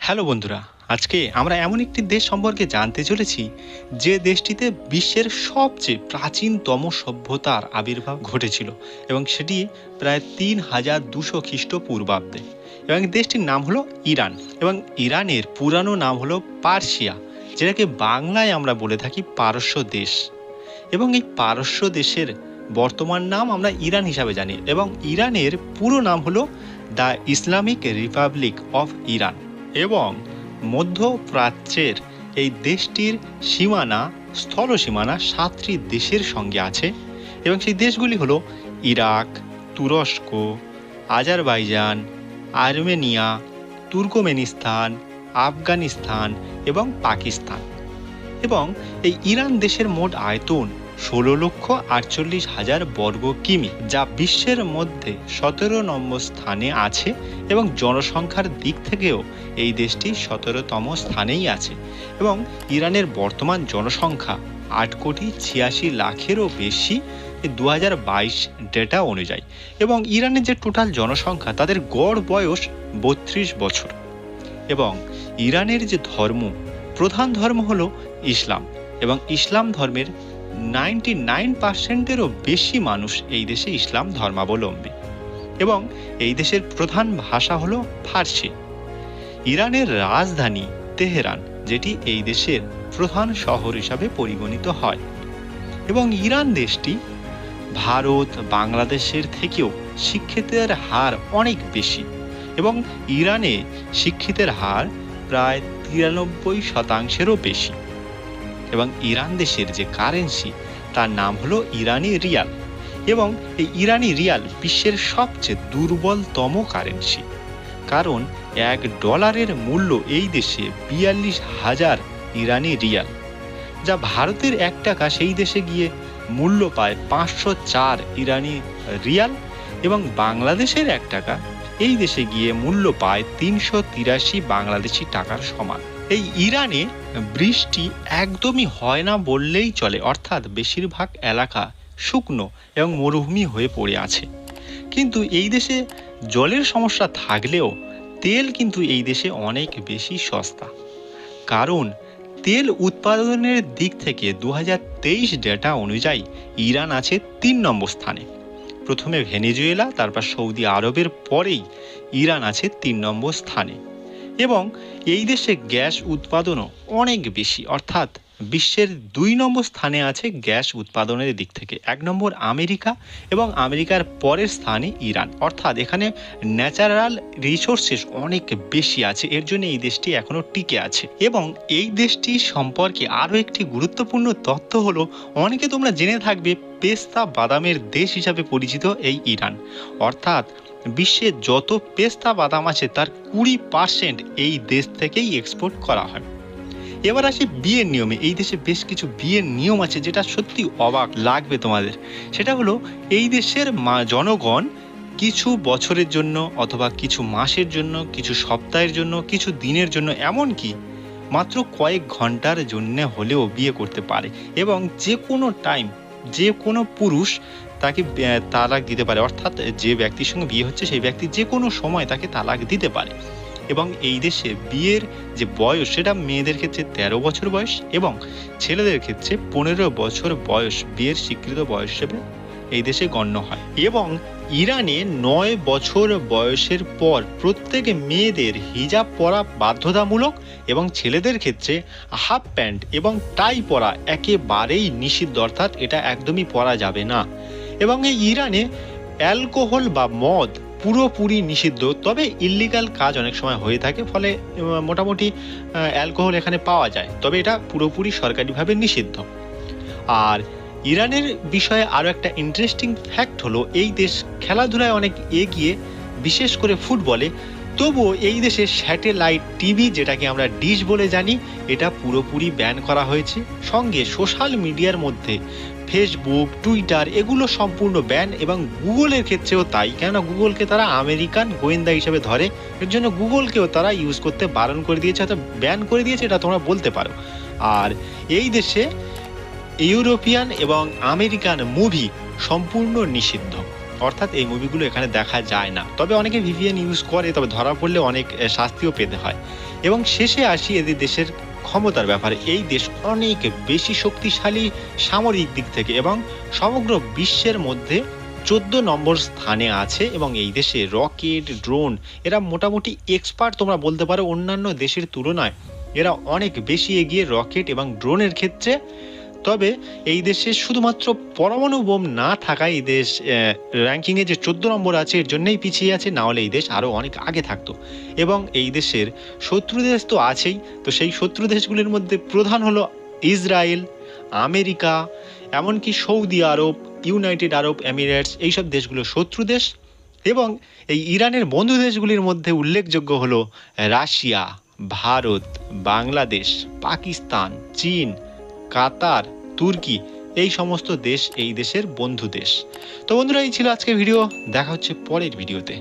Hello বন্ধুরা, আজকে আমরা এমন একটি দেশ সম্পর্কে জানতে চলেছি যে দেশটিতে বিশ্বের সবচেয়ে প্রাচীনতম সভ্যতার আবির্ভাব ঘটেছিল এবং সেটি প্রায় ৩,২০০ খ্রিস্টপূর্বাব্দে। এবং দেশটির নাম হলো ইরান। এবং ইরানের পুরানো নাম হলো পার্সিয়া, যেটাকে বাংলায় আমরা বলে থাকি পারস্য দেশ। এবং এই পারস্য দেশের বর্তমান নাম আমরা ইরান হিসাবে জানি, এবং ইরানের পুরো নাম হলো the Islamic Republic of Iran. এবং মধ্যপ্রাচ্যের এই দেশটির সীমানা, স্থল সীমানা ৭টি দেশের সঙ্গে আছে, এবং সেই দেশগুলি হলো ইরাক, তুরস্ক, আজারবাইজান, আর্মেনিয়া, তুর্কমেনিস্তান, আফগানিস্তান এবং পাকিস্তান। এবং এই ইরান দেশের মোট আয়তন ১৬,৪৮,০০০ বর্গ কিমি, যা বিশ্বের মধ্যে ১৭ নম্বর স্থানে আছে, এবং জনসংখ্যার দিক থেকেও এই দেশটি ১৭তম স্থানেই আছে। এবং ইরানের বর্তমান জনসংখ্যা ৮,৮৬,০০,০০০-এরও বেশি ২০২২ ডেটা অনুযায়ী। এবং ইরানের যে টোটাল জনসংখ্যা, তাদের গড় বয়স ৩২ বছর। এবং ইরানের যে ধর্ম, প্রধান ধর্ম হলো ইসলাম, এবং ইসলাম ধর্মের 99%-এরও বেশি মানুষ এই দেশে ইসলাম ধর্মাবলম্বী। এবং এই দেশের প্রধান ভাষা হলো ফার্সি। ইরানের রাজধানী তেহরান, যেটি এই দেশের প্রধান শহর হিসাবে পরিগণিত হয়। এবং ইরান দেশটি ভারত, বাংলাদেশের থেকেও শিক্ষিতের হার অনেক বেশি, এবং ইরানে শিক্ষিতের হার প্রায় 93%-এরও বেশি। এবং ইরান দেশের যে কারেন্সি, তার নাম হলো ইরানি রিয়াল। এবং এই ইরানি রিয়াল বিশ্বের সবচেয়ে দুর্বলতম কারেন্সি, কারণ $1 মূল্য এই দেশে ৪২,০০০ ইরানি রিয়াল, যা ভারতের $1 সেই দেশে গিয়ে মূল্য পায় ৫০৪ ইরানি রিয়াল, এবং বাংলাদেশের $1 এই দেশে গিয়ে মূল্য পায় ৩৮৩ বাংলাদেশি টাকার সমান। এই ইরানে বৃষ্টি একদমই হয় না বললেই চলে, অর্থাৎ বেশিরভাগ এলাকা শুকনো এবং মরুভূমি হয়ে পড়ে আছে। কিন্তু এই দেশে জলের সমস্যা থাকলেও তেল কিন্তু এই দেশে অনেক বেশি সস্তা, কারণ তেল উৎপাদনের দিক থেকে ২০২৩ ডেটা অনুযায়ী ইরান আছে ৩ নম্বর স্থানে। প্রথমে ভেনেজুয়েলা, তারপর সৌদি আরবের পরেই ইরান আছে ৩ নম্বর স্থানে। এবং এই দেশে গ্যাস উৎপাদনও অনেক বেশি, অর্থাৎ বিশ্বের ২ নম্বর স্থানে আছে গ্যাস উৎপাদনের দিক থেকে। ১ নম্বর আমেরিকা, এবং আমেরিকার পরের স্থানে ইরান, অর্থাৎ এখানে ন্যাচারাল রিসোর্সেস অনেক বেশি আছে, এর জন্য এই দেশটি এখনও টিকে আছে। এবং এই দেশটি সম্পর্কে আরও একটি গুরুত্বপূর্ণ তথ্য হলো, অনেকে তোমরা জেনে থাকবে পেস্তা বাদামের দেশ হিসাবে পরিচিত এই ইরান, অর্থাৎ বিশ্বে যত পেস্তা বাদাম আছে তার ২০% এই দেশ থেকেই এক্সপোর্ট করা হয়। এবার আসি বিয়ের নিয়মে। এই দেশে বেশ কিছু বিয়ের নিয়ম আছে যেটা সত্যি অবাক লাগবে তোমাদের। সেটা হলো, এই দেশের জনগণ কিছু বছরের জন্য, অথবা কিছু মাসের জন্য, কিছু সপ্তাহের জন্য, কিছু দিনের জন্য, এমনকি মাত্র কয়েক ঘন্টার জন্য হলেও বিয়ে করতে পারে। এবং যে কোনো টাইম, যে কোনো পুরুষ তাকে তালাক দিতে পারে, অর্থাৎ যে ব্যক্তির সঙ্গে বিয়ে হচ্ছে সেই ব্যক্তি যে কোনো সময় তাকে তালাক দিতে পারে। এবং এই দেশে বিয়ের যে বয়স, সেটা মেয়েদের ক্ষেত্রে ১৩ বছর বয়স, এবং ছেলেদের ক্ষেত্রে ১৫ বছর বয়স বিয়ের স্বীকৃত বয়স হিসেবে এই দেশে গণ্য হয়। এবং ইরানে ৯ বছর বয়সের পর প্রত্যেক মেয়েদের হিজাব পরা বাধ্যতামূলক, এবং ছেলেদের ক্ষেত্রে হাফ প্যান্ট এবং টাই পরা একেবারেই নিষিদ্ধ, অর্থাৎ এটা একদমই পরা যাবে না। এবং এই ইরানে অ্যালকোহল বা মদ পুরোপুরি নিষিদ্ধ, তবে ইল্লিগাল কাজ অনেক সময় হয়ে থাকে, ফলে মোটামুটি অ্যালকোহল এখানে পাওয়া যায়, তবে এটা পুরোপুরি সরকারিভাবে নিষিদ্ধ। আর ইরানের বিষয়ে আরও একটা ইন্টারেস্টিং ফ্যাক্ট হলো, এই দেশ খেলাধুলায় অনেক এগিয়ে, বিশেষ করে ফুটবলে। তবুও এই দেশে স্যাটেলাইট টিভি, যেটাকে আমরা ডিশ বলে জানি, এটা পুরোপুরি ব্যান করা হয়েছে। সঙ্গে সোশ্যাল মিডিয়ার মধ্যে ফেসবুক, টুইটার এগুলো সম্পূর্ণ ব্যান, এবং গুগলের ক্ষেত্রেও তাই, কেননা গুগলকে তারা আমেরিকান গোয়েন্দা হিসেবে ধরে, এর জন্য গুগলকেও তারা ইউজ করতে বারণ করে দিয়েছে, অর্থাৎ ব্যান করে দিয়েছে, এটা তোমরা বলতে পারো। আর এই দেশে ইউরোপিয়ান এবং আমেরিকান মুভি সম্পূর্ণ নিষিদ্ধ। অর্থাৎ এই মুভিগুলো এখানে দেখা যায় না। তবে অনেকে ভিপিএন ইউজ করে, তবে ধরা পড়লে অনেক শাস্তিও পেতে হয়। এবং শেষে আসি এদের দেশের ক্ষমতার ব্যাপারে। এই দেশ অনেক বেশি শক্তিশালী সামরিক দিক থেকে এবং সমগ্র বিশ্বের মধ্যে 14 নম্বর স্থানে আছে। এবং এই দেশে রকেট, ড্রোন এরা মোটামুটি এক্সপার্ট তোমরা বলতে পারো। অন্যান্য দেশের তুলনায় এরা অনেক বেশি এগিয়ে রকেট এবং ড্রোনের ক্ষেত্রে। তবে এই দেশে শুধুমাত্র পরমাণু বোম না থাকায় এই দেশ র্যাঙ্কিংয়ে যে 14 নম্বর আছে এর জন্যই পিছিয়ে আছে, না হলে এই দেশ আরও অনেক আগে থাকতো। এবং এই দেশের শত্রু দেশ তো আছেই, তো সেই শত্রু দেশগুলির মধ্যে প্রধান হলো ইসরায়েল, আমেরিকা, এমনকি সৌদি আরব, ইউনাইটেড আরব এমিরেটস, এইসব দেশগুলো শত্রু দেশ। এবং এই ইরানের বন্ধু দেশগুলির মধ্যে উল্লেখযোগ্য হলো রাশিয়া, ভারত, বাংলাদেশ, পাকিস্তান, চীন, কাতার, তুর্কি, এই সমস্ত দেশ এই দেশের বন্ধু দেশ। তো বন্ধুরা, এই ছিল আজকের ভিডিও। দেখা হচ্ছে পরের ভিডিওতে।